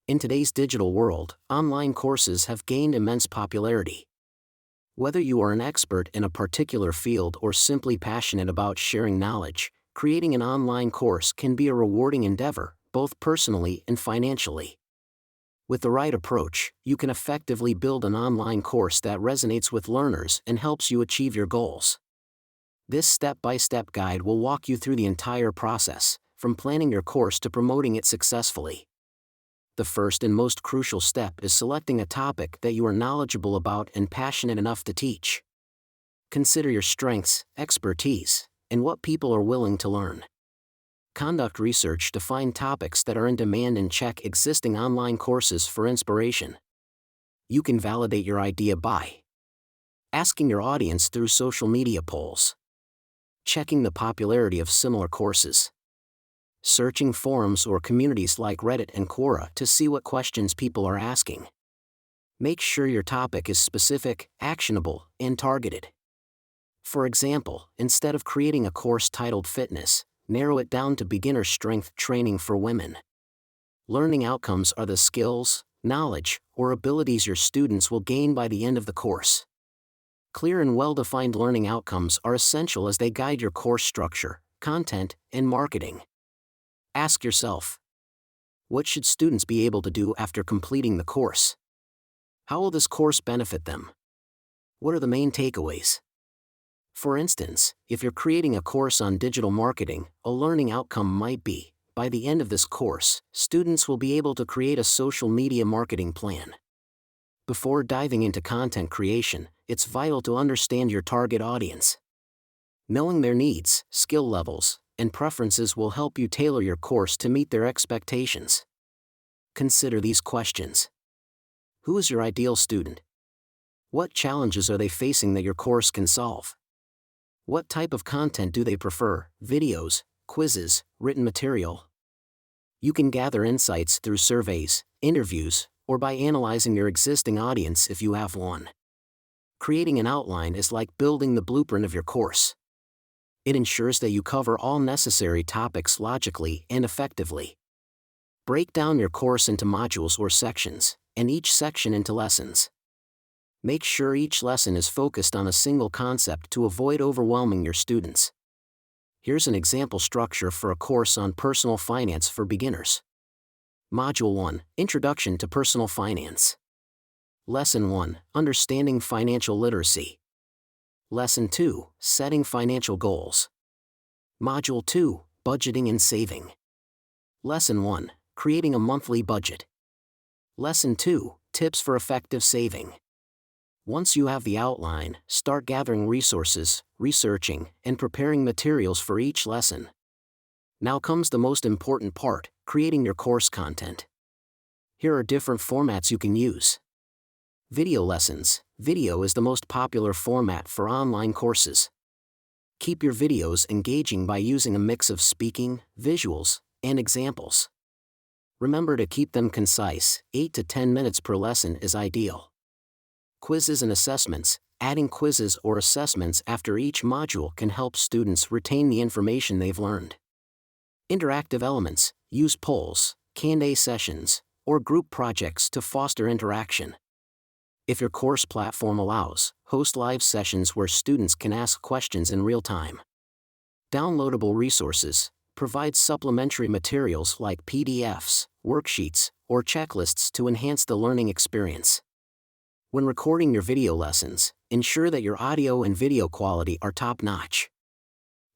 In today's digital world, online courses have gained immense popularity. Whether you are an expert in a particular field or simply passionate about sharing knowledge, creating an online course can be a rewarding endeavor, both personally and financially. With the right approach, you can effectively build an online course that resonates with learners and helps you achieve your goals. This step-by-step guide will walk you through the entire process, from planning your course to promoting it successfully. The first and most crucial step is selecting a topic that you are knowledgeable about and passionate enough to teach. Consider your strengths, expertise, and what people are willing to learn. Conduct research to find topics that are in demand and check existing online courses for inspiration. You can validate your idea by asking your audience through social media polls, checking the popularity of similar courses, searching forums or communities like Reddit and Quora to see what questions people are asking. Make sure your topic is specific, actionable, and targeted. For example, instead of creating a course titled Fitness, narrow it down to beginner strength training for women. Learning outcomes are the skills, knowledge, or abilities your students will gain by the end of the course. Clear and well-defined learning outcomes are essential as they guide your course structure, content, and marketing. Ask yourself, what should students be able to do after completing the course? How will this course benefit them? What are the main takeaways? For instance, if you're creating a course on digital marketing, a learning outcome might be, by the end of this course, students will be able to create a social media marketing plan. Before diving into content creation, it's vital to understand your target audience. Knowing their needs, skill levels, and preferences will help you tailor your course to meet their expectations. Consider these questions. Who is your ideal student? What challenges are they facing that your course can solve? What type of content do they prefer, videos, quizzes, written material? You can gather insights through surveys, interviews, or by analyzing your existing audience if you have one. Creating an outline is like building the blueprint of your course. It ensures that you cover all necessary topics logically and effectively. Break down your course into modules or sections, and each section into lessons. Make sure each lesson is focused on a single concept to avoid overwhelming your students. Here's an example structure for a course on personal finance for beginners. Module 1, Introduction to Personal Finance. Lesson 1, Understanding Financial Literacy. Lesson 2, Setting Financial Goals. Module 2, Budgeting and Saving. Lesson 1, Creating a Monthly Budget. Lesson 2, Tips for Effective Saving. Once you have the outline, start gathering resources, researching, and preparing materials for each lesson. Now comes the most important part, creating your course content. Here are different formats you can use. Video lessons. Video is the most popular format for online courses. Keep your videos engaging by using a mix of speaking, visuals, and examples. Remember to keep them concise, 8 to 10 minutes per lesson is ideal. Quizzes and assessments. Adding quizzes or assessments after each module can help students retain the information they've learned. Interactive elements. Use polls, Q&A sessions, or group projects to foster interaction. If your course platform allows, host live sessions where students can ask questions in real time. Downloadable resources. Provide supplementary materials like PDFs, worksheets, or checklists to enhance the learning experience. When recording your video lessons, ensure that your audio and video quality are top-notch.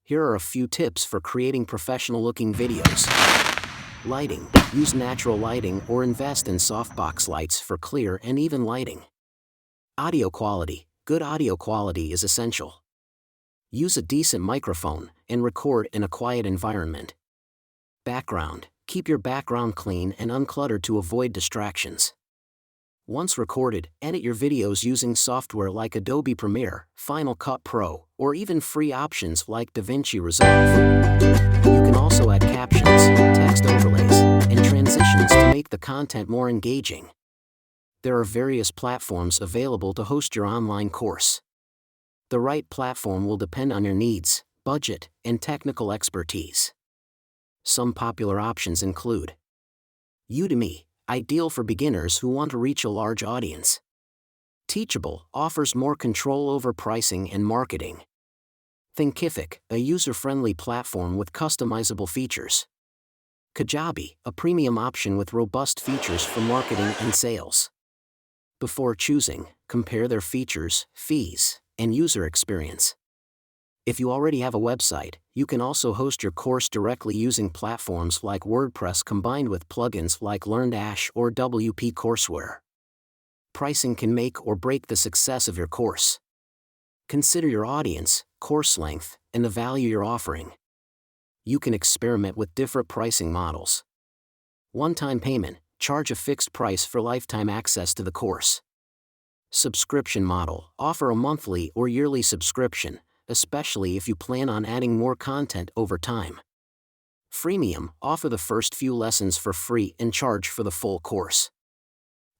Here are a few tips for creating professional-looking videos. Lighting. Use natural lighting or invest in softbox lights for clear and even lighting. Audio quality. Good audio quality is essential. Use a decent microphone and record in a quiet environment. Background. Keep your background clean and uncluttered to avoid distractions. Once recorded, edit your videos using software like Adobe Premiere, Final Cut Pro, or even free options like DaVinci Resolve. You can also add captions, text overlays, and transitions to make the content more engaging. There are various platforms available to host your online course. The right platform will depend on your needs, budget, and technical expertise. Some popular options include Udemy, ideal for beginners who want to reach a large audience. Teachable offers more control over pricing and marketing. Thinkific, a user-friendly platform with customizable features. Kajabi, a premium option with robust features for marketing and sales. Before choosing, compare their features, fees, and user experience. If you already have a website, you can also host your course directly using platforms like WordPress combined with plugins like LearnDash or WP Courseware. Pricing can make or break the success of your course. Consider your audience, course length, and the value you're offering. You can experiment with different pricing models. One-time payment, charge a fixed price for lifetime access to the course. Subscription model, offer a monthly or yearly subscription, especially if you plan on adding more content over time. Freemium, offer the first few lessons for free and charge for the full course.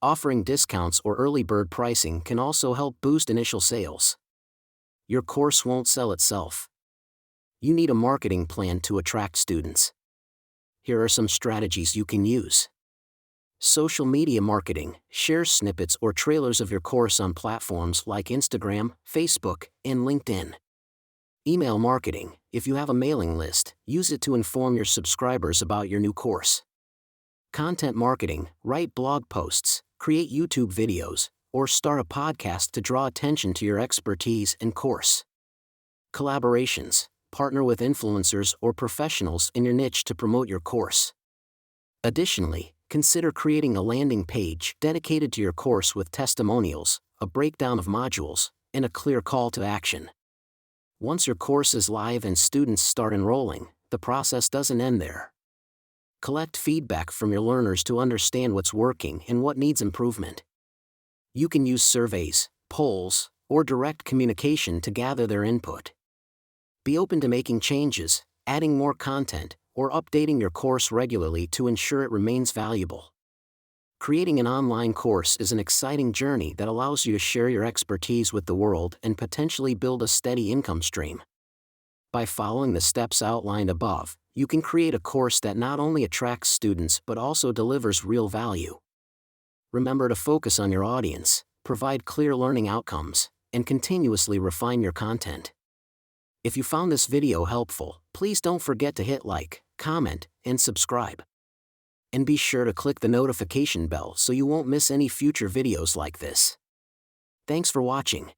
Offering discounts or early bird pricing can also help boost initial sales. Your course won't sell itself. You need a marketing plan to attract students. Here are some strategies you can use. Social media marketing, share snippets or trailers of your course on platforms like Instagram, Facebook, and LinkedIn. Email marketing, if you have a mailing list, use it to inform your subscribers about your new course. Content marketing, write blog posts, create YouTube videos, or start a podcast to draw attention to your expertise and course. Collaborations, partner with influencers or professionals in your niche to promote your course. Additionally, consider creating a landing page dedicated to your course with testimonials, a breakdown of modules, and a clear call to action. Once your course is live and students start enrolling, the process doesn't end there. Collect feedback from your learners to understand what's working and what needs improvement. You can use surveys, polls, or direct communication to gather their input. Be open to making changes, adding more content, or updating your course regularly to ensure it remains valuable. Creating an online course is an exciting journey that allows you to share your expertise with the world and potentially build a steady income stream. By following the steps outlined above, you can create a course that not only attracts students but also delivers real value. Remember to focus on your audience, provide clear learning outcomes, and continuously refine your content. If you found this video helpful, please don't forget to hit like, comment, and subscribe. And be sure to click the notification bell so you won't miss any future videos like this. Thanks for watching.